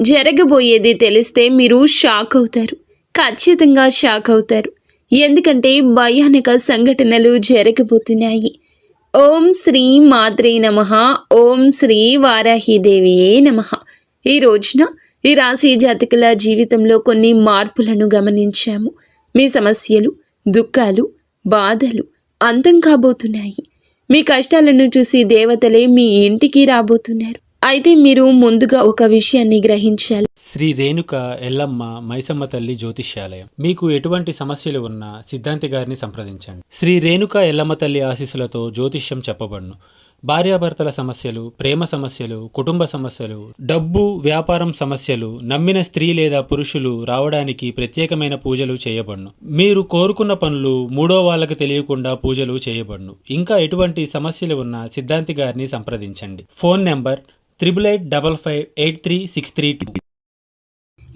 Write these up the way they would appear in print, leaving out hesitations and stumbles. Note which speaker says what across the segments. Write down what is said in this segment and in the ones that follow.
Speaker 1: జరగబోయేది తెలిస్తే మీరు షాక్ అవుతారు. ఖచ్చితంగా షాక్ అవుతారు. ఎందుకంటే భయానక సంఘటనలు జరగబోతున్నాయి. ఓం శ్రీ మాత్రే నమః. ఓం శ్రీ వారాహిదేవియే నమః. ఈ రోజున ఈ రాశి జాతకుల జీవితంలో కొన్ని మార్పులను గమనించాము. మీ సమస్యలు, దుఃఖాలు, బాధలు అంతం కాబోతున్నాయి. మీ కష్టాలను చూసి దేవతలే మీ ఇంటికి రాబోతున్నారు. అయితే మీరు ముందుగా ఒక విషయాన్ని గ్రహించాలి.
Speaker 2: శ్రీ రేణుక ఎల్లమ్మ మైసమ్మ తల్లి జ్యోతిష్యాలయం. మీకు ఎటువంటి సమస్యలు ఉన్నా సిద్ధాంతి గారిని సంప్రదించండి. శ్రీ రేణుక ఎల్లమ్మ తల్లి ఆశీస్సులతో జ్యోతిష్యం చెప్పబడును. భార్యాభర్తల సమస్యలు, ప్రేమ సమస్యలు, కుటుంబ సమస్యలు, డబ్బు, వ్యాపారం సమస్యలు, నమ్మిన స్త్రీ లేదా పురుషులు రావడానికి ప్రత్యేకమైన పూజలు చేయబడును. మీరు కోరుకున్న పనులు మూడో వాళ్ళకి తెలియకుండా పూజలు చేయబడును. ఇంకా ఎటువంటి సమస్యలు ఉన్నా సిద్ధాంతి గారిని సంప్రదించండి. Phone number 8855536332.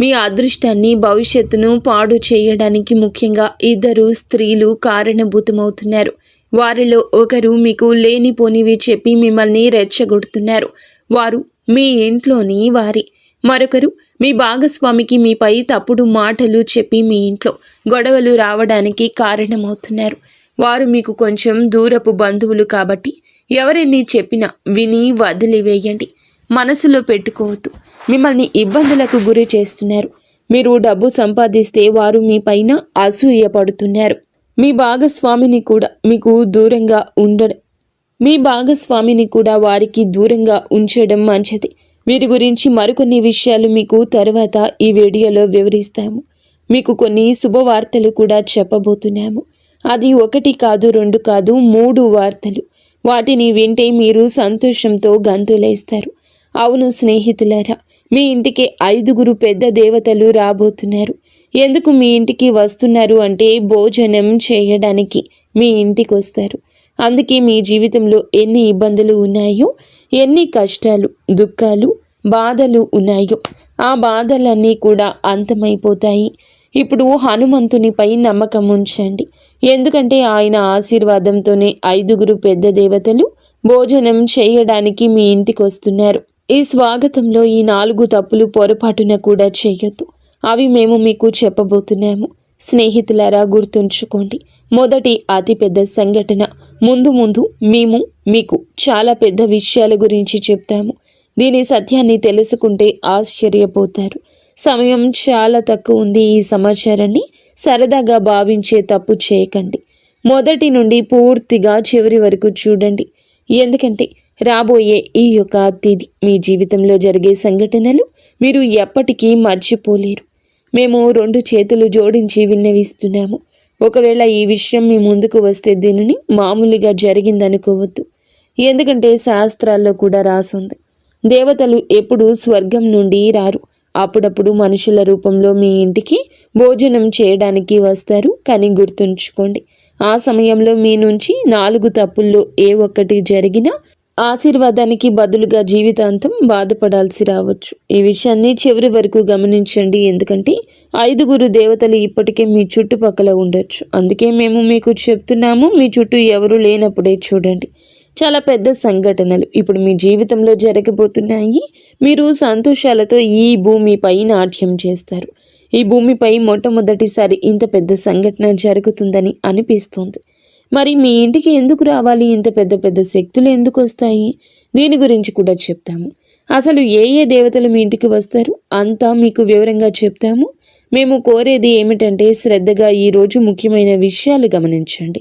Speaker 1: మీ అదృష్టాన్ని, భవిష్యత్తును పాడు చేయడానికి ముఖ్యంగా ఇద్దరు స్త్రీలు కారణభూతమవుతున్నారు. వారిలో ఒకరు మీకు లేనిపోనివి చెప్పి మిమ్మల్ని రెచ్చగొడుతున్నారు. వారు మీ ఇంట్లోని వారి. మరొకరు మీ భాగస్వామికి మీపై తప్పుడు మాటలు చెప్పి మీ ఇంట్లో గొడవలు రావడానికి కారణమవుతున్నారు. వారు మీకు కొంచెం దూరపు బంధువులు కాబట్టి ఎవరెన్ని చెప్పినా విని వదిలివేయండి. మనసులో పెట్టుకోవద్దు. మిమ్మల్ని ఇబ్బందులకు గురి చేస్తున్నారు. మీరు డబ్బు సంపాదిస్తే వారు మీ పైన అసూయపడుతున్నారు. మీ భాగస్వామిని కూడా వారికి దూరంగా ఉంచడం మంచిది. వీరి గురించి మరికొన్ని విషయాలు మీకు తర్వాత ఈ వీడియోలో వివరిస్తాము. మీకు కొన్ని శుభవార్తలు కూడా చెప్పబోతున్నాము. అది 1 కాదు, 2 కాదు, 3 వార్తలు. వాటిని వింటే మీరు సంతోషంతో గంతులేస్తారు. అవును స్నేహితులారా, మీ ఇంటికి 5 పెద్ద దేవతలు రాబోతున్నారు. ఎందుకు మీ ఇంటికి వస్తున్నారు అంటే భోజనం చేయడానికి మీ ఇంటికి వస్తారు. అందుకే మీ జీవితంలో ఎన్ని ఇబ్బందులు ఉన్నాయో, ఎన్ని కష్టాలు, దుఃఖాలు, బాధలు ఉన్నాయో ఆ బాధలన్నీ కూడా అంతమైపోతాయి. ఇప్పుడు హనుమంతునిపై నమ్మకం ఉంచండి. ఎందుకంటే ఆయన ఆశీర్వాదంతోనే 5 పెద్ద దేవతలు భోజనం చేయడానికి మీ ఇంటికి వస్తున్నారు. ఈ స్వాగతంలో ఈ 4 తప్పులు పొరపాటున కూడా చేయొద్దు. అవి మేము మీకు చెప్పబోతున్నాము. స్నేహితులారా, గుర్తుంచుకోండి. మొదటి అతిపెద్ద సంఘటన. ముందు మేము మీకు చాలా పెద్ద విషయాల గురించి చెప్తాము. దీని సత్యాన్ని తెలుసుకుంటే ఆశ్చర్యపోతారు. సమయం చాలా తక్కువ ఉంది. ఈ సమాచారాన్ని సరదాగా భావించే తప్పు చేయకండి. మొదటి నుండి పూర్తిగా చివరి వరకు చూడండి. ఎందుకంటే రాబోయే ఈ యొక్క తేదీ మీ జీవితంలో జరిగే సంఘటనలు మీరు ఎప్పటికీ మర్చిపోలేరు. మేము 2 చేతులు జోడించి విన్నవిస్తున్నాము. ఒకవేళ ఈ విషయం మీ ముందుకు వస్తే దీనిని మామూలుగా జరిగిందనుకోవద్దు. ఎందుకంటే శాస్త్రాల్లో కూడా రాసుంది, దేవతలు ఎప్పుడూ స్వర్గం నుండి రారు. అప్పుడప్పుడు మనుషుల రూపంలో మీ ఇంటికి భోజనం చేయడానికి వస్తారు. కానీ గుర్తుంచుకోండి, ఆ సమయంలో మీ నుంచి 4 తప్పుల్లో ఏ ఒక్కటి జరిగినా ఆశీర్వాదానికి బదులుగా జీవితాంతం బాధపడాల్సి రావచ్చు. ఈ విషయాన్ని చివరి వరకు గమనించండి. ఎందుకంటే 5 దేవతలు ఇప్పటికే మీ చుట్టుపక్కల ఉండొచ్చు. అందుకే మేము మీకు చెప్తున్నాము, మీ చుట్టూ ఎవరు లేనప్పుడే చూడండి. చాలా పెద్ద సంఘటనలు ఇప్పుడు మీ జీవితంలో జరగబోతున్నాయి. మీరు సంతోషాలతో ఈ భూమిపై నాట్యం చేస్తారు. ఈ భూమిపై మొట్టమొదటిసారి ఇంత పెద్ద సంఘటన జరుగుతుందని అనిపిస్తుంది. మరి మీ ఇంటికి ఎందుకు రావాలి? ఇంత పెద్ద శక్తులు ఎందుకు వస్తాయి? దీని గురించి కూడా చెప్తాము. అసలు ఏ దేవతలు మీ ఇంటికి వస్తారు అంతా మీకు వివరంగా చెప్తాము. మేము కోరేది ఏమిటంటే శ్రద్ధగా ఈరోజు ముఖ్యమైన విషయాలు గమనించండి.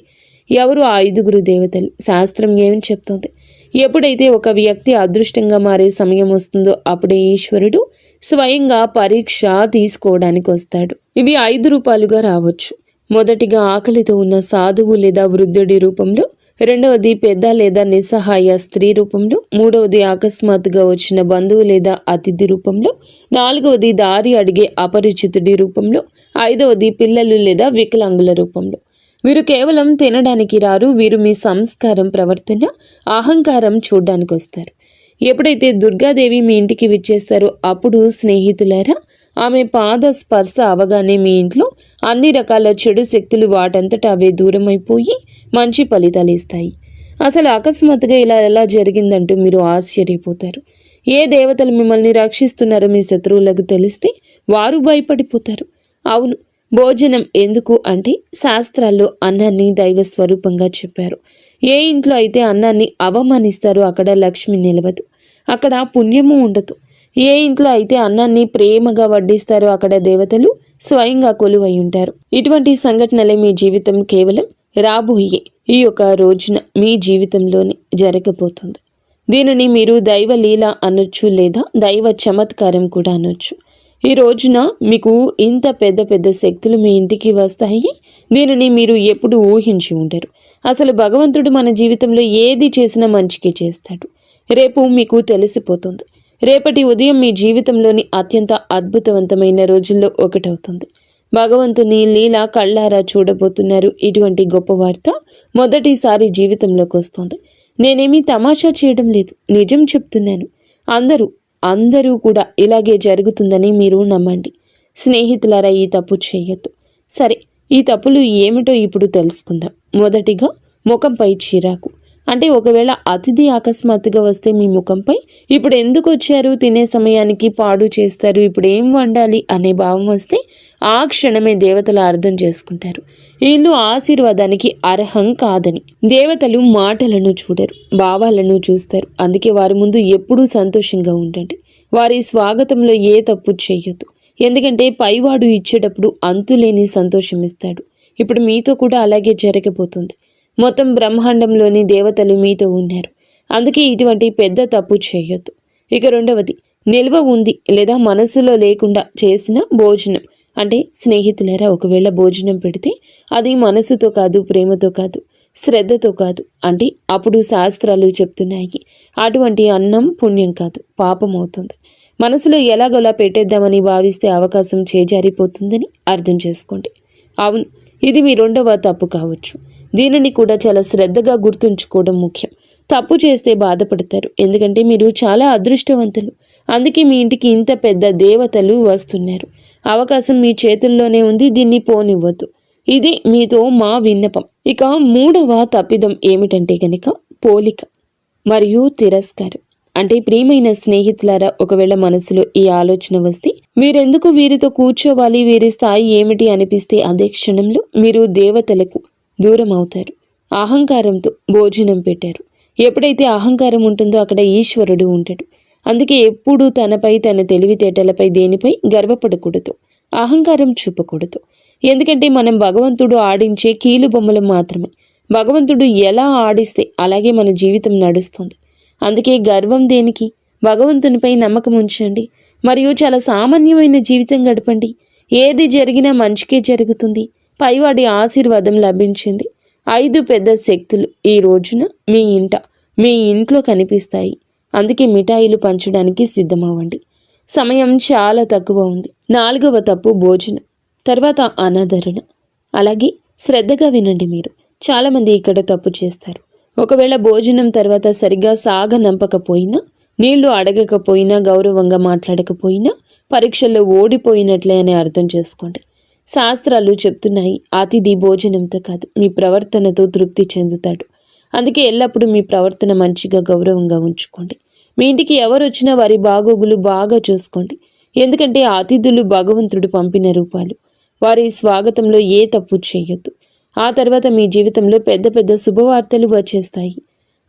Speaker 1: ఎవరు ఆ 5 దేవతలు? శాస్త్రం ఏమి చెప్తుంది? ఎప్పుడైతే ఒక వ్యక్తి అదృష్టంగా మారే సమయం వస్తుందో అప్పుడే ఈశ్వరుడు స్వయంగా పరీక్ష తీసుకోవడానికి వస్తాడు. ఇవి 5 రూపాలుగా రావచ్చు. మొదటిగా ఆకలితో ఉన్న సాధువు లేదా వృద్ధుడి రూపంలో, రెండవది పెద్ద లేదా నిస్సహాయ స్త్రీ రూపంలో, మూడవది అకస్మాత్తుగా వచ్చిన బంధువు లేదా అతిథి రూపంలో, 4వది దారి అడిగే అపరిచితుడి రూపంలో, 5వది పిల్లలు లేదా వికలాంగుల రూపంలో. వీరు కేవలం తినడానికి రారు. వీరు మీ సంస్కారం, ప్రవర్తన, అహంకారం చూడ్డానికి వస్తారు. ఎప్పుడైతే దుర్గాదేవి మీ ఇంటికి విచ్చేస్తారో అప్పుడు స్నేహితులారా, ఆమె పాద స్పర్శ అవగానే మీ ఇంట్లో అన్ని రకాల చెడు శక్తులు వాటంతటా అవే దూరమైపోయి మంచి ఫలితాలు ఇస్తాయి. అసలు అకస్మాత్తుగా ఇలా ఎలా జరిగిందంటూ మీరు ఆశ్చర్యపోతారు. ఏ దేవతలు మిమ్మల్ని రక్షిస్తున్నారో మీ శత్రువులకు తెలిస్తే వారు భయపడిపోతారు. అవును, భోజనం ఎందుకు అంటే శాస్త్రాల్లో అన్నాన్ని దైవ స్వరూపంగా చెప్పారు. ఏ ఇంట్లో అయితే అన్నాన్ని అవమానిస్తారో అక్కడ లక్ష్మి నిలవదు, అక్కడ పుణ్యము ఉండదు. ఏ ఇంట్లో అయితే అన్నాన్ని ప్రేమగా వడ్డిస్తారో అక్కడ దేవతలు స్వయంగా కొలువై ఉంటారు. ఇటువంటి సంఘటనలే మీ జీవితం కేవలం రాబోయే ఈ యొక్క రోజున మీ జీవితంలోనే జరగబోతుంది. దీనిని మీరు దైవ లీల అనొచ్చు, లేదా దైవ చమత్కారం కూడా అనొచ్చు. ఈ రోజున మీకు ఇంత పెద్ద పెద్ద శక్తులు మీ ఇంటికి వస్తాయి. దీనిని మీరు ఎప్పుడు ఊహించి ఉండరు. అసలు భగవంతుడు మన జీవితంలో ఏది చేసినా మంచికి చేస్తాడు. రేపు మీకు తెలిసిపోతుంది. రేపటి ఉదయం మీ జీవితంలోని అత్యంత అద్భుతవంతమైన రోజుల్లో ఒకటవుతుంది. భగవంతుని లీల కళ్ళారా చూడబోతున్నారు. ఇటువంటి గొప్ప వార్త మొదటిసారి జీవితంలోకి వస్తుంది. నేనేమీ తమాషా చేయడం లేదు, నిజం చెప్తున్నాను. అందరూ కూడా ఇలాగే జరుగుతుందని మీరు నమ్మండి. స్నేహితులారా, ఈ తప్పు చేయొద్దు. సరే, ఈ తప్పులు ఏమిటో ఇప్పుడు తెలుసుకుందాం. మొదటిగా, ముఖంపై చిరాకు. అంటే ఒకవేళ అతిథి అకస్మాత్తుగా వస్తే మీ ముఖంపై ఇప్పుడు ఎందుకు వచ్చారు, తినే సమయానికి పాడు చేస్తారు, ఇప్పుడు ఏం వండాలి అనే భావం వస్తే ఆ క్షణమే దేవతలు అర్థం చేసుకుంటారు వీళ్ళు ఆశీర్వాదానికి అర్హం కాదని. దేవతలు మాటలను చూడరు, భావాలను చూస్తారు. అందుకే వారి ముందు ఎప్పుడూ సంతోషంగా ఉండండి. వారి స్వాగతంలో ఏ తప్పు చెయ్యొద్దు. ఎందుకంటే పైవాడు ఇచ్చేటప్పుడు అంతులేని సంతోషం ఇస్తాడు. ఇప్పుడు మీతో కూడా అలాగే జరగబోతుంది. మొత్తం బ్రహ్మాండంలోని దేవతలు మీతో ఉన్నారు. అందుకే ఇటువంటి పెద్ద తప్పు చేయొద్దు. ఇక రెండవది, నిల్వ ఉంది లేదా మనసులో లేకుండా చేసిన భోజనం. అంటే స్నేహితులారా, ఒకవేళ భోజనం పెడితే అది మనసుతో కాదు, ప్రేమతో కాదు, శ్రద్ధతో కాదు అంటే అప్పుడు శాస్త్రాలు చెప్తున్నాయి అటువంటి అన్నం పుణ్యం కాదు, పాపం అవుతుంది. మనసులో ఎలాగోలా పెట్టేద్దామని భావిస్తే అవకాశం చేజారిపోతుందని అర్థం చేసుకోండి. అవును, ఇది మీ రెండవ తప్పు కావచ్చు. దీనిని కూడా చాలా శ్రద్ధగా గుర్తుంచుకోవడం ముఖ్యం. తప్పు చేస్తే బాధపడతారు, ఎందుకంటే మీరు చాలా అదృష్టవంతులు. అందుకే మీ ఇంటికి ఇంత పెద్ద దేవతలు వస్తున్నారు. అవకాశం మీ చేతుల్లోనే ఉంది, దీన్ని పోనివ్వద్దు. ఇది మీతో మా విన్నపం. ఇక మూడవ తప్పిదం ఏమిటంటే కనుక పోలిక మరియు తిరస్కారం. అంటే ప్రియమైన స్నేహితులారా, ఒకవేళ మనసులో ఈ ఆలోచన వస్తే మీరెందుకు వీరితో కూర్చోవాలి, వీరి స్థాయి ఏమిటి అనిపిస్తే అదే క్షణంలో మీరు దేవతలకు దూరం అవుతారు. అహంకారంతో భోజనం పెట్టారు. ఎప్పుడైతే అహంకారం ఉంటుందో అక్కడ ఈశ్వరుడు ఉంటాడు. అందుకే ఎప్పుడూ తనపై, తన తెలివితేటలపై, దేనిపై గర్వపడకూడదు, అహంకారం చూపకూడదు. ఎందుకంటే మనం భగవంతుడు ఆడించే కీలు బొమ్మలు మాత్రమే. భగవంతుడు ఎలా ఆడిస్తే అలాగే మన జీవితం నడుస్తుంది. అందుకే గర్వం దేనికి? భగవంతునిపై నమ్మకం ఉంచండి మరియు చాలా సామాన్యమైన జీవితం గడపండి. ఏది జరిగినా మంచికే జరుగుతుంది. పైవాడి ఆశీర్వాదం లభించింది. 5 పెద్ద శక్తులు ఈ రోజున మీ ఇంట్లో కనిపిస్తాయి. అందుకే మిఠాయిలు పంచడానికి సిద్ధమవ్వండి. సమయం చాలా తక్కువ ఉంది. 4వ తప్పు భోజనం, తర్వాత అనాదరణ. అలాగే శ్రద్ధగా వినండి. మీరు చాలామంది ఇక్కడ తప్పు చేస్తారు. ఒకవేళ భోజనం తర్వాత సరిగ్గా సాగనంపకపోయినా, నీళ్లు అడగకపోయినా, గౌరవంగా మాట్లాడకపోయినా పరీక్షల్లో ఓడిపోయినట్లే అని అర్థం చేసుకోండి. శాస్త్రాలు చెప్తున్నాయి అతిథి భోజనంతో కాదు మీ ప్రవర్తనతో తృప్తి చెందుతాడు. అందుకే ఎల్లప్పుడూ మీ ప్రవర్తన మంచిగా, గౌరవంగా ఉంచుకోండి. మీ ఇంటికి ఎవరు వచ్చినా వారి బాగోగులు బాగా చూసుకోండి. ఎందుకంటే అతిథులు భగవంతుడు పంపిన రూపాలు. వారి స్వాగతంలో ఏ తప్పు చేయొద్దు. ఆ తర్వాత మీ జీవితంలో పెద్ద పెద్ద శుభవార్తలు వచ్చేస్తాయి.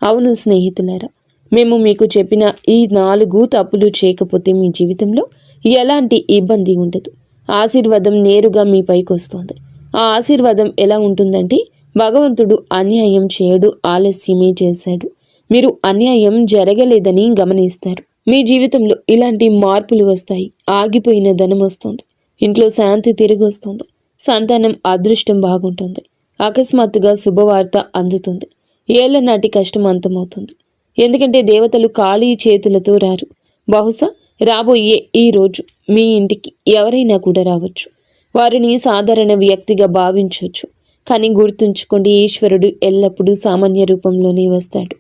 Speaker 1: అవును స్నేహితులారా, మేము మీకు చెప్పిన ఈ 4 తప్పులు చేయకపోతే మీ జీవితంలో ఎలాంటి ఇబ్బంది ఉండదు. ఆశీర్వాదం నేరుగా మీ పైకి వస్తుంది. ఆ ఆశీర్వాదం ఎలా ఉంటుందంటే భగవంతుడు అన్యాయం చేయడు, ఆలస్యమే చేశాడు. మీరు అన్యాయం జరగలేదని గమనిస్తారు. మీ జీవితంలో ఇలాంటి మార్పులు వస్తాయి. ఆగిపోయిన ధనం వస్తుంది, ఇంట్లో శాంతి తిరిగి వస్తుంది, సంతానం అదృష్టం బాగుంటుంది, అకస్మాత్తుగా శుభవార్త అందుతుంది, ఏళ్ల నాటి కష్టం అంతమవుతుంది. ఎందుకంటే దేవతలు ఖాళీ చేతులతో రారు. బహుశా రాబోయే ఈ రోజు మీ ఇంటికి ఎవరైనా కూడా రావచ్చు. వారిని సాధారణ వ్యక్తిగా భావించవచ్చు. కానీ గుర్తుంచుకోండి, ఈశ్వరుడు ఎల్లప్పుడూ సామాన్య రూపంలోనే వస్తాడు.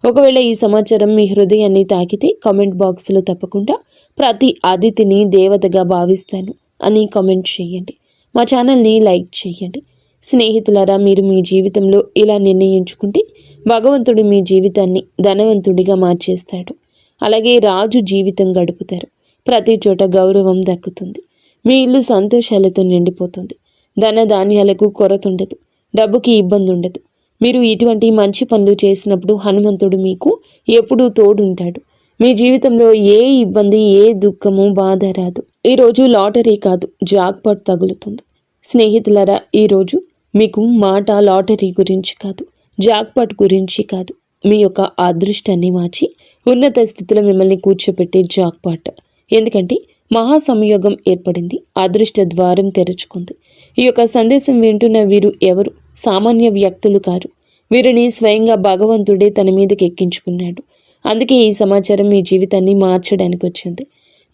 Speaker 1: ఒకవేళ ఈ సమాచారం మీ హృదయాన్ని తాకితే కామెంట్ బాక్స్లో తప్పకుండా ప్రతి అతిథిని దేవతగా భావిస్తాను అని కామెంట్ చేయండి. మా ఛానల్ని లైక్ చేయండి. స్నేహితులారా, మీరు మీ జీవితంలో ఇలా నిర్ణయించుకుంటే భగవంతుడు మీ జీవితాన్ని ధనవంతుడిగా మార్చేస్తాడు. అలాగే రాజు జీవితం గడుపుతారు. ప్రతి చోట గౌరవం దక్కుతుంది. మీ ఇల్లు సంతోషాలతో నిండిపోతుంది. ధన ధాన్యాలకు కొరత ఉండదు. డబ్బుకి ఇబ్బంది ఉండదు. మీరు ఇటువంటి మంచి పనులు చేసినప్పుడు హనుమంతుడు మీకు ఎప్పుడూ తోడుంటాడు. మీ జీవితంలో ఏ ఇబ్బంది, ఏ దుఃఖము, బాధ రాదు. ఈరోజు లాటరీ కాదు, జాక్పాట్ తగులుతుంది. స్నేహితులారా, ఈరోజు మీకు మాట లాటరీ గురించి కాదు, జాక్పాట్ గురించి కాదు, మీ యొక్క అదృష్టాన్ని మార్చి ఉన్నత స్థితిలో మిమ్మల్ని కూర్చోపెట్టే జాక్పాట్. ఎందుకంటే మహాసంయోగం ఏర్పడింది. అదృష్ట ద్వారం తెరుచుకుంది. ఈ యొక్క సందేశం వింటున్న వీరు ఎవరు సామాన్య వ్యక్తులు కారు. వీరిని స్వయంగా భగవంతుడే తన మీదకి ఎక్కించుకున్నాడు. అందుకే ఈ సమాచారం మీ జీవితాన్ని మార్చడానికి వచ్చింది.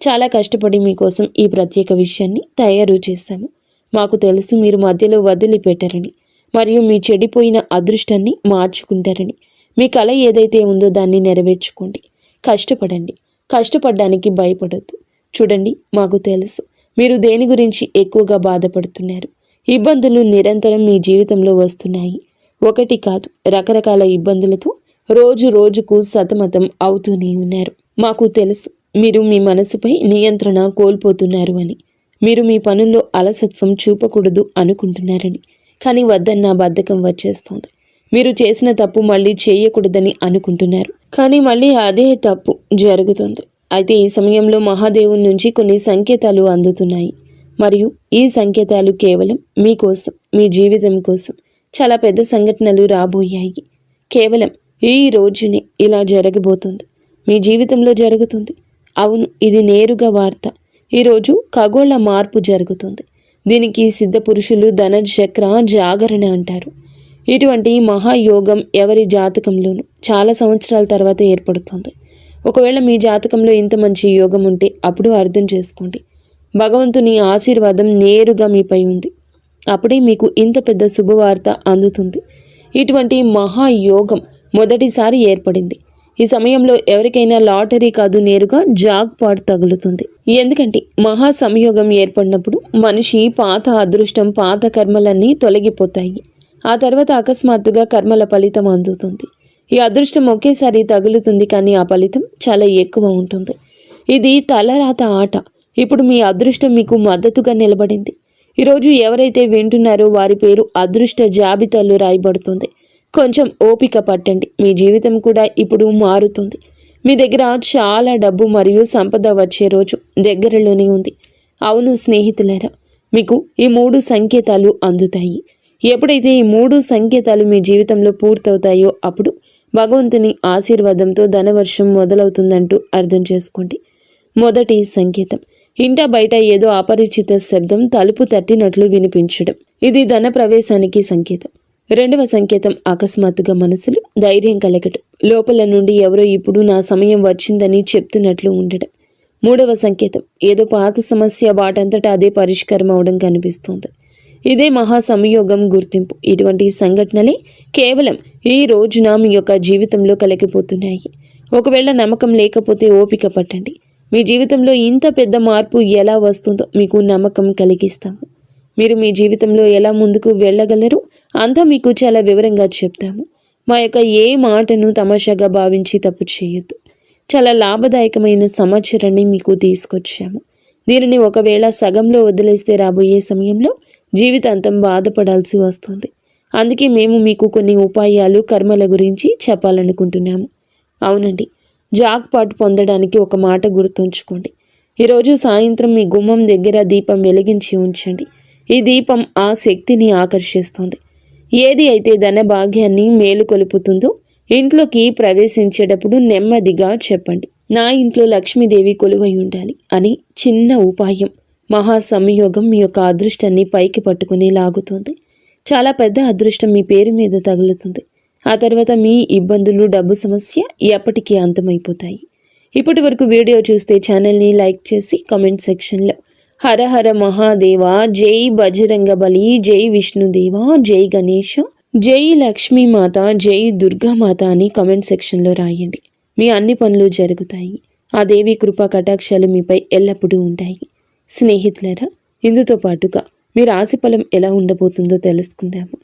Speaker 1: చాలా కష్టపడి మీకోసం ఈ ప్రత్యేక విషయాన్ని తయారు చేశాము. మాకు తెలుసు మీరు మధ్యలో వదిలిపెట్టారని, మరియు మీ చెడిపోయిన అదృష్టాన్ని మార్చుకుంటారని. మీ కళ ఏదైతే ఉందో దాన్ని నెరవేర్చుకోండి. కష్టపడండి. కష్టపడడానికి భయపడొద్దు. చూడండి, మాకు తెలుసు మీరు దేని గురించి ఎక్కువగా బాధపడుతున్నారు. ఇబ్బందులు నిరంతరం మీ జీవితంలో వస్తున్నాయి. ఒకటి కాదు, రకరకాల ఇబ్బందులతో రోజు రోజుకు సతమతం అవుతూనే ఉన్నారు. మాకు తెలుసు మీరు మీ మనసుపై నియంత్రణ కోల్పోతున్నారు అని. మీరు మీ పనుల్లో అలసత్వం చూపకూడదు అనుకుంటున్నారని. కానీ వద్దన్న బద్ధకం వచ్చేస్తోంది. మీరు చేసిన తప్పు మళ్ళీ చేయకూడదని అనుకుంటున్నారు. కానీ మళ్ళీ అదే తప్పు జరుగుతుంది. అయితే ఈ సమయంలో మహాదేవుని నుంచి కొన్ని సంకేతాలు అందుతున్నాయి. మరియు ఈ సంకేతాలు కేవలం మీకోసం, మీ జీవితం కోసం. చాలా పెద్ద సంఘటనలు రాబోయాయి. కేవలం ఈ రోజునే ఇలా జరగబోతుంది. మీ జీవితంలో జరుగుతుంది. అవును, ఇది నేరుగా వార్త. ఈరోజు ఖగోళ మార్పు జరుగుతుంది. దీనికి సిద్ధ పురుషులు ధనచక్ర జాగరణ అంటారు. ఇటువంటి మహాయోగం ఎవరి జాతకంలోనూ చాలా సంవత్సరాల తర్వాత ఏర్పడుతుంది. ఒకవేళ మీ జాతకంలో ఇంత మంచి యోగం ఉంటే అప్పుడు అర్థం చేసుకోండి, భగవంతుని ఆశీర్వాదం నేరుగా మీపై ఉంది. అప్పుడే మీకు ఇంత పెద్ద శుభవార్త అందుతుంది. ఇటువంటి మహాయోగం మొదటిసారి ఏర్పడింది. ఈ సమయంలో ఎవరికైనా లాటరీ కాదు, నేరుగా జాక్పాట్ తగులుతుంది. ఎందుకంటే మహా సంయోగం ఏర్పడినప్పుడు మనిషి పాత అదృష్టం, పాత కర్మలన్నీ తొలగిపోతాయి. ఆ తర్వాత అకస్మాత్తుగా కర్మల ఫలితం అందుతుంది. ఈ అదృష్టం ఒకేసారి తగులుతుంది, కానీ ఆ ఫలితం చాలా ఎక్కువ ఉంటుంది. ఇది తలరాత ఆట. ఇప్పుడు మీ అదృష్టం మీకు మద్దతుగా నిలబడింది. ఈరోజు ఎవరైతే వింటున్నారో వారి పేరు అదృష్ట జాబితాలో రాయబడుతుంది. కొంచెం ఓపిక పట్టండి. మీ జీవితం కూడా ఇప్పుడు మారుతుంది. మీ దగ్గర చాలా డబ్బు మరియు సంపద వచ్చే రోజు దగ్గరలోనే ఉంది. అవును స్నేహితులారా, మీకు ఈ 3 సంకేతాలు అందుతాయి. ఎప్పుడైతే ఈ 3 సంకేతాలు మీ జీవితంలో పూర్తవుతాయో అప్పుడు భగవంతుని ఆశీర్వాదంతో ధనవర్షం మొదలవుతుందంటూ అర్థం చేసుకోండి. మొదటి సంకేతం, ఇంట బయట ఏదో అపరిచిత శబ్దం తలుపు తట్టినట్లు వినిపించడం. ఇది ధన ప్రవేశానికి సంకేతం. రెండవ సంకేతం, అకస్మాత్తుగా మనసులో ధైర్యం కలగడం. లోపల నుండి ఎవరో ఇప్పుడు నా సమయం వచ్చిందని చెప్తున్నట్లు ఉండడం. మూడవ సంకేతం, ఏదో పాత సమస్య వాటంతటా అదే పరిష్కారం అవడం కనిపిస్తుంది. ఇదే మహా సంయోగం గుర్తింపు. ఇటువంటి సంఘటనలే కేవలం ఈ రోజున మీ యొక్క జీవితంలో కలిగిపోతున్నాయి. ఒకవేళ నమ్మకం లేకపోతే ఓపిక పట్టండి. మీ జీవితంలో ఇంత పెద్ద మార్పు ఎలా వస్తుందో మీకు నమ్మకం కలిగిస్తాము. మీరు మీ జీవితంలో ఎలా ముందుకు వెళ్ళగలరు అంతా మీకు చాలా వివరంగా చెప్తాము. మా యొక్క ఏ మాటను తమాషాగా భావించి తప్పు చేయొద్దు. చాలా లాభదాయకమైన సమాచారాన్ని మీకు తీసుకొచ్చాము. దీనిని ఒకవేళ సగంలో వదిలేస్తే రాబోయే సమయంలో జీవితాంతం బాధపడాల్సి వస్తుంది. అందుకే మేము మీకు కొన్ని ఉపాయాలు, కర్మల గురించి చెప్పాలనుకుంటున్నాము. అవునండి, జాక్పాట్ పొందడానికి ఒక మాట గుర్తుంచుకోండి. ఈరోజు సాయంత్రం మీ గుమ్మం దగ్గర దీపం వెలిగించి ఉంచండి. ఈ దీపం ఆ శక్తిని ఆకర్షిస్తుంది. ఏది అయితే ధన భాగ్యాన్ని మేలుకొలుపుతుందో ఇంట్లోకి ప్రవేశించేటప్పుడు నెమ్మదిగా చెప్పండి, నా ఇంట్లో లక్ష్మీదేవి కొలువై ఉండాలి అని. చిన్న ఉపాయం మహా సంయోగం మీ యొక్క అదృష్టాన్ని పైకి పట్టుకుని లాగుతుంది. చాలా పెద్ద అదృష్టం మీ పేరు మీద తగులుతుంది. ఆ తర్వాత మీ ఇబ్బందులు, డబ్బు సమస్య ఎప్పటికీ అంతమైపోతాయి. ఇప్పటి వరకు వీడియో చూస్తే ఛానల్ని లైక్ చేసి కామెంట్ సెక్షన్లో హర హర మహాదేవ, జై బజరంగ బలి, జై విష్ణుదేవ, జై గణేష, జై లక్ష్మీమాత, జై దుర్గామాత అని కామెంట్ సెక్షన్లో రాయండి. మీ అన్ని పనులు జరుగుతాయి. ఆ దేవి కృపా కటాక్షాలు మీపై ఎల్లప్పుడూ ఉంటాయి. స్నేహితులారా, ఇందుతో పాటుగా మీ రాశి ఫలం ఎలా ఉండబోతుందో తెలుసుకుందాము.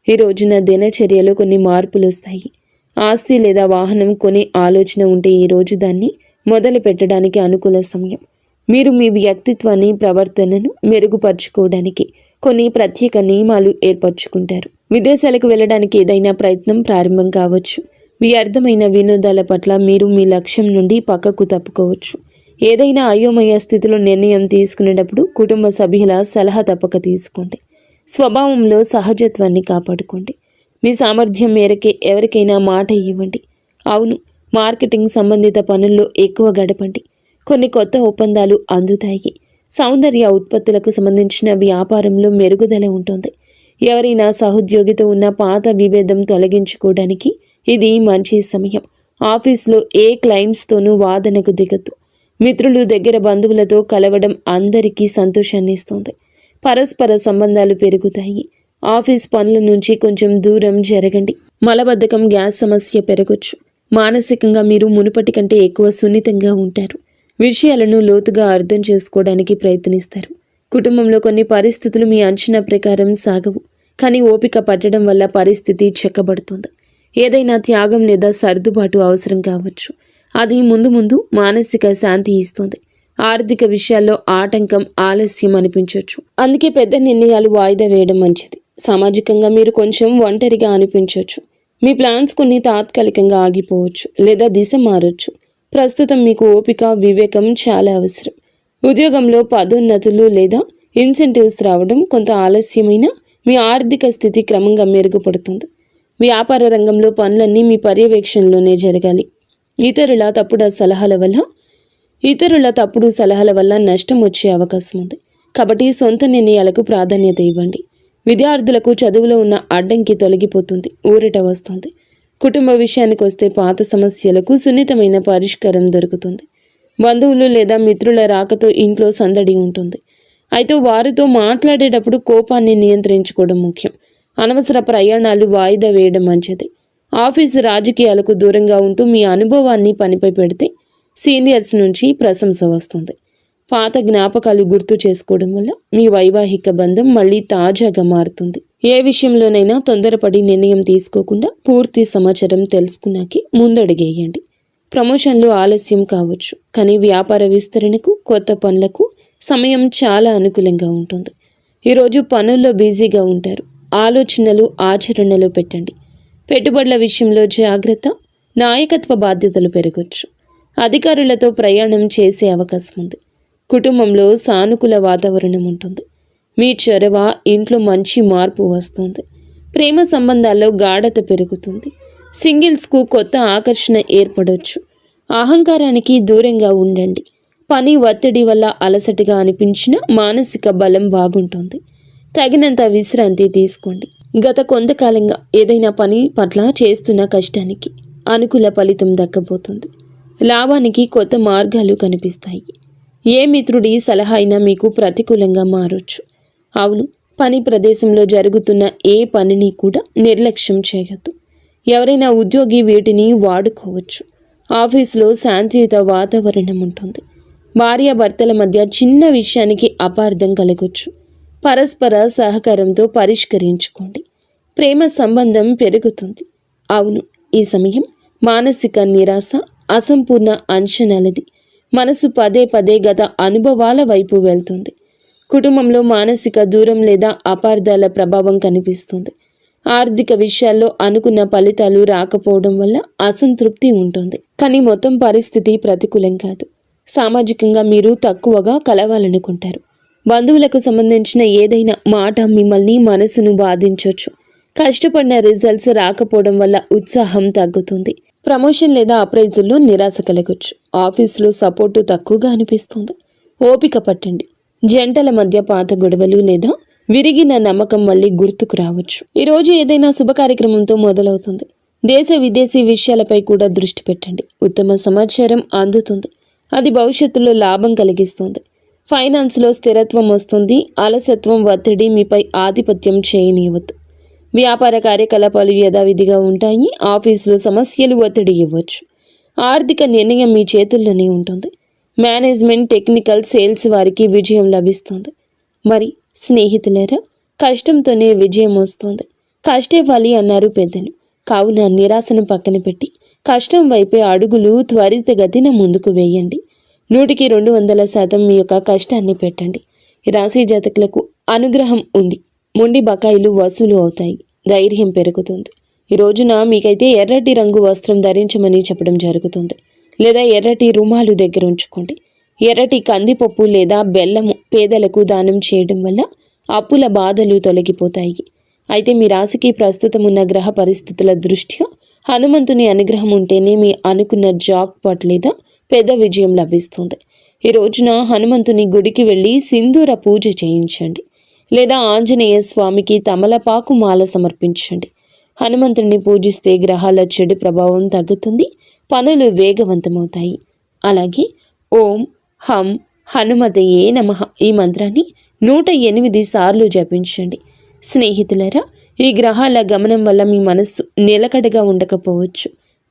Speaker 1: ఈ రోజున దినచర్యలో కొన్ని మార్పులు వస్తాయి. ఆస్తి లేదా వాహనం కొనే ఆలోచన ఉంటే ఈరోజు దాన్ని మొదలు పెట్టడానికి అనుకూల సమయం. మీరు మీ వ్యక్తిత్వాన్ని, ప్రవర్తనను మెరుగుపరుచుకోవడానికి కొన్ని ప్రత్యేక నియమాలు ఏర్పరచుకుంటారు. విదేశాలకు వెళ్ళడానికి ఏదైనా ప్రయత్నం ప్రారంభం కావచ్చు. వ్యర్థమైన వినోదాల పట్ల మీరు మీ లక్ష్యం నుండి పక్కకు తప్పుకోవచ్చు. ఏదైనా అయోమయ స్థితిలో నిర్ణయం తీసుకునేటప్పుడు కుటుంబ సభ్యుల సలహా తప్పక తీసుకోండి. స్వభావంలో సహజత్వాన్ని కాపాడుకోండి. మీ సామర్థ్యం మేరకే ఎవరికైనా మాట ఇవ్వండి. అవును, మార్కెటింగ్ సంబంధిత పనుల్లో ఎక్కువ గడపండి. కొన్ని కొత్త ఒప్పందాలు అందుతాయి. సౌందర్య ఉత్పత్తులకు సంబంధించిన వ్యాపారంలో మెరుగుదల ఉంటుంది. ఎవరైనా సహోద్యోగితో ఉన్న పాత విభేదం తొలగించుకోవడానికి ఇది మంచి సమయం. ఆఫీస్లో ఏ క్లయింట్స్తోనూ వాదనకు దిగద్దు. మిత్రులు, దగ్గర బంధువులతో కలవడం అందరికీ సంతోషాన్ని ఇస్తుంది. పరస్పర సంబంధాలు పెరుగుతాయి. ఆఫీస్ పనుల నుంచి కొంచెం దూరం జరగండి. మలబద్ధకం, గ్యాస్ సమస్య పెరగొచ్చు. మానసికంగా మీరు మునుపటి కంటే ఎక్కువ సున్నితంగా ఉంటారు. విషయాలను లోతుగా అర్థం చేసుకోవడానికి ప్రయత్నిస్తారు. కుటుంబంలో కొన్ని పరిస్థితులు మీ అంచనా ప్రకారం సాగవు, కానీ ఓపిక పట్టడం వల్ల పరిస్థితి చెక్కబడుతుంది. ఏదైనా త్యాగం లేదా సర్దుబాటు అవసరం కావచ్చు. అది ముందు ముందు మానసిక శాంతి ఇస్తుంది. ఆర్థిక విషయాల్లో ఆటంకం, ఆలస్యం అనిపించవచ్చు. అందుకే పెద్ద నిర్ణయాలు వాయిదా వేయడం మంచిది. సామాజికంగా మీరు కొంచెం ఒంటరిగా అనిపించవచ్చు. మీ ప్లాన్స్ కొన్ని తాత్కాలికంగా ఆగిపోవచ్చు లేదా దిశ మారొచ్చు. ప్రస్తుతం మీకు ఓపిక, వివేకం చాలా అవసరం. ఉద్యోగంలో పదోన్నతులు లేదా ఇన్సెంటివ్స్ రావడం కొంత ఆలస్యమైన మీ ఆర్థిక స్థితి క్రమంగా మెరుగుపడుతుంది. వ్యాపార రంగంలో పనులన్నీ మీ పర్యవేక్షణలోనే జరగాలి. ఇతరుల తప్పుడు సలహాల వల్ల నష్టం వచ్చే అవకాశం ఉంది. కాబట్టి సొంత నిర్ణయాలకు ప్రాధాన్యత ఇవ్వండి. విద్యార్థులకు చదువులో ఉన్న అడ్డంకి తొలగిపోతుంది, ఊరట వస్తుంది. కుటుంబ విషయానికి వస్తే పాత సమస్యలకు సున్నితమైన పరిష్కారం దొరుకుతుంది. బంధువులు లేదా మిత్రుల రాకతో ఇంట్లో సందడి ఉంటుంది. అయితే వారితో మాట్లాడేటప్పుడు కోపాన్ని నియంత్రించుకోవడం ముఖ్యం. అనవసర ప్రయాణాలు వాయిదా వేయడం మంచిది. ఆఫీసు రాజకీయాలకు దూరంగా ఉంటూ మీ అనుభవాన్ని పనిపై పెడితే సీనియర్స్ నుంచి ప్రశంస వస్తుంది. పాత జ్ఞాపకాలు గుర్తు చేసుకోవడం వల్ల మీ వైవాహిక బంధం మళ్ళీ తాజాగా మారుతుంది. ఏ విషయంలోనైనా తొందరపడి నిర్ణయం తీసుకోకుండా పూర్తి సమాచారం తెలుసుకున్నాకే ముందడుగేయండి. ప్రమోషన్లు ఆలస్యం కావచ్చు, కానీ వ్యాపార విస్తరణకు, కొత్త పనులకు సమయం చాలా అనుకూలంగా ఉంటుంది. ఈరోజు పనుల్లో బిజీగా ఉంటారు. ఆలోచనలు ఆచరణలో పెట్టండి. పెట్టుబడుల విషయంలో జాగ్రత్త. నాయకత్వ బాధ్యతలు పెరగవచ్చు. అధికారులతో ప్రయాణం చేసే అవకాశం ఉంది. కుటుంబంలో సానుకూల వాతావరణం ఉంటుంది. మీ చొరవ ఇంట్లో మంచి మార్పు వస్తుంది. ప్రేమ సంబంధాల్లో గాఢత పెరుగుతుంది. సింగిల్స్కు కొత్త ఆకర్షణ ఏర్పడవచ్చు. అహంకారానికి దూరంగా ఉండండి. పని ఒత్తిడి వల్ల అలసటగా అనిపించిన మానసిక బలం బాగుంటుంది. తగినంత విశ్రాంతి తీసుకోండి. గత కొంతకాలంగా ఏదైనా పని పట్ల చేస్తున్న కష్టానికి అనుకూల ఫలితం దక్కబోతుంది. లాభానికి కొత్త మార్గాలు కనిపిస్తాయి. ఏ మిత్రుడి సలహా అయినా మీకు ప్రతికూలంగా మారొచ్చు. అవును, పని ప్రదేశంలో జరుగుతున్న ఏ పనిని కూడా నిర్లక్ష్యం చేయొద్దు. ఎవరైనా ఉద్యోగి వీటిని వాడుకోవచ్చు. ఆఫీసులో శాంతియుత వాతావరణం ఉంటుంది. భార్యాభర్తల మధ్య చిన్న విషయానికి అపార్థం కలగొచ్చు. పరస్పర సహకారంతో పరిష్కరించుకోండి. ప్రేమ సంబంధం పెరుగుతుంది. అవును, ఈ సమయం మానసిక నిరాశ, అసంపూర్ణ అంచనాలది. మనసు పదే పదే గత అనుభవాల వైపు వెళ్తుంది. కుటుంబంలో మానసిక దూరం లేదా అపార్థాల ప్రభావం కనిపిస్తుంది. ఆర్థిక విషయాల్లో అనుకున్న ఫలితాలు రాకపోవడం వల్ల అసంతృప్తి ఉంటుంది. కానీ మొత్తం పరిస్థితి ప్రతికూలం కాదు. సామాజికంగా మీరు తక్కువగా కలవాలనుకుంటారు. బంధువులకు సంబంధించిన ఏదైనా మాట మిమ్మల్ని మనసును బాధించవచ్చు. కష్టపడిన రిజల్ట్స్ రాకపోవడం వల్ల ఉత్సాహం తగ్గుతుంది. ప్రమోషన్ లేదా అప్రైజుల్లో నిరాశ కలగొచ్చు. ఆఫీసులో సపోర్టు తక్కువగా అనిపిస్తుంది. ఓపిక పట్టండి. జంటల మధ్య పాత గొడవలు లేదా విరిగిన నమ్మకం మళ్ళీ గుర్తుకు రావచ్చు. ఈరోజు ఏదైనా శుభ కార్యక్రమంతో మొదలవుతుంది. దేశ విదేశీ విషయాలపై కూడా దృష్టి పెట్టండి. ఉత్తమ సమాచారం అందుతుంది. అది భవిష్యత్తులో లాభం కలిగిస్తుంది. ఫైనాన్స్లో స్థిరత్వం వస్తుంది. అలసత్వం, ఒత్తిడి మీపై ఆధిపత్యం చేయనివ్వద్దు. వ్యాపార కార్యకలాపాలు యథావిధిగా ఉంటాయి. ఆఫీసులో సమస్యలు ఒత్తిడి ఇవ్వచ్చు. ఆర్థిక నిర్ణయం మీ చేతుల్లోనే ఉంటుంది. మేనేజ్మెంట్, టెక్నికల్, సేల్స్ వారికి విజయం లభిస్తుంది. మరి స్నేహితులారా, కష్టంతోనే విజయం వస్తుంది. కష్టే ఫలి అన్నారు పెద్దలు. కావున నిరాశను పక్కన పెట్టి కష్టం వైపే అడుగులు త్వరితగతిన ముందుకు వేయండి. 100కి 200% మీ యొక్క కష్టాన్ని పెట్టండి. ఈ రాశి జాతకులకు అనుగ్రహం ఉంది. మొండి బకాయిలు వసూలు అవుతాయి. ధైర్యం పెరుగుతుంది. ఈ రోజున మీకైతే ఎర్రటి రంగు వస్త్రం ధరించమని చెప్పడం జరుగుతుంది. లేదా ఎర్రటి రుమాలు దగ్గర ఉంచుకోండి. ఎర్రటి కందిపప్పు లేదా బెల్లము పేదలకు దానం చేయడం వల్ల అప్పుల బాధలు తొలగిపోతాయి. అయితే మీ రాశికి ప్రస్తుతం ఉన్న గ్రహ పరిస్థితుల దృష్ట్యా హనుమంతుని అనుగ్రహం ఉంటేనే మీ అనుకున్న జాక్పాట్ లేదా పెద్ద విజయం లభిస్తుంది. ఈ రోజున హనుమంతుని గుడికి వెళ్ళి సింధూర పూజ చేయించండి. లేదా ఆంజనేయ స్వామికి తమలపాకు మాల సమర్పించండి. హనుమంతుడిని పూజిస్తే గ్రహాల చెడు ప్రభావం తగ్గుతుంది. పనులు వేగవంతమవుతాయి. అలాగే ఓం హం హనుమతయే నమః ఈ మంత్రాన్ని 108 సార్లు జపించండి. స్నేహితులరా, ఈ గ్రహాల గమనం వల్ల మీ మనస్సు నిలకడగా ఉండకపోవచ్చు.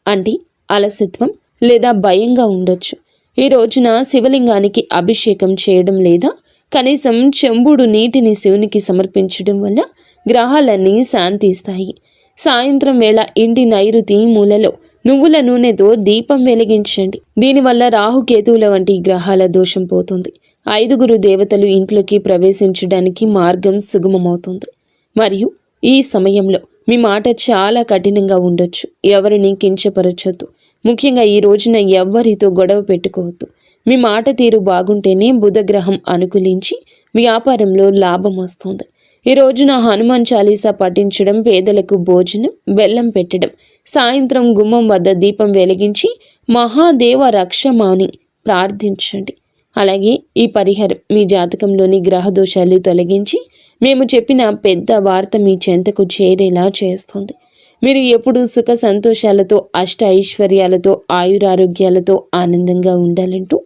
Speaker 1: అంటే అలసత్వం లేదా భయంగా ఉండొచ్చు. ఈ రోజున శివలింగానికి అభిషేకం చేయడం లేదా కనీసం చెంబుడు నీటిని శివునికి సమర్పించడం వల్ల గ్రహాలన్నీ శాంతిస్తాయి. సాయంత్రం వేళ ఇంటి నైరుతి మూలలో నువ్వుల నూనెతో దీపం వెలిగించండి. దీనివల్ల రాహుకేతువుల వంటి గ్రహాల దోషం పోతుంది. 5 దేవతలు ఇంట్లోకి ప్రవేశించడానికి మార్గం సుగమమవుతుంది. మరియు ఈ సమయంలో మీ మాట చాలా కఠినంగా ఉండొచ్చు. ఎవరిని కించపరచొద్దు. ముఖ్యంగా ఈ రోజున ఎవ్వరితో గొడవ పెట్టుకోవద్దు. మీ మాట తీరు బాగుంటేనే బుధగ్రహం అనుకూలించి వ్యాపారంలో లాభం వస్తుంది. ఈ రోజున హనుమాన్ చాలీసా పఠించడం, పేదలకు భోజనం, బెల్లం పెట్టడం, సాయంత్రం గుమ్మం వద్ద దీపం వెలిగించి మహాదేవ రక్షమాని ప్రార్థించండి. అలాగే ఈ పరిహారం మీ జాతకంలోని గ్రహ దోషాలు తొలగించి మేము చెప్పిన పెద్ద వార్త మీ చెంతకు చేరేలా చేస్తుంది. మీరు ఎప్పుడూ సుఖ సంతోషాలతో, అష్ట ఐశ్వర్యాలతో, ఆయురారోగ్యాలతో ఆనందంగా ఉండాలంటూ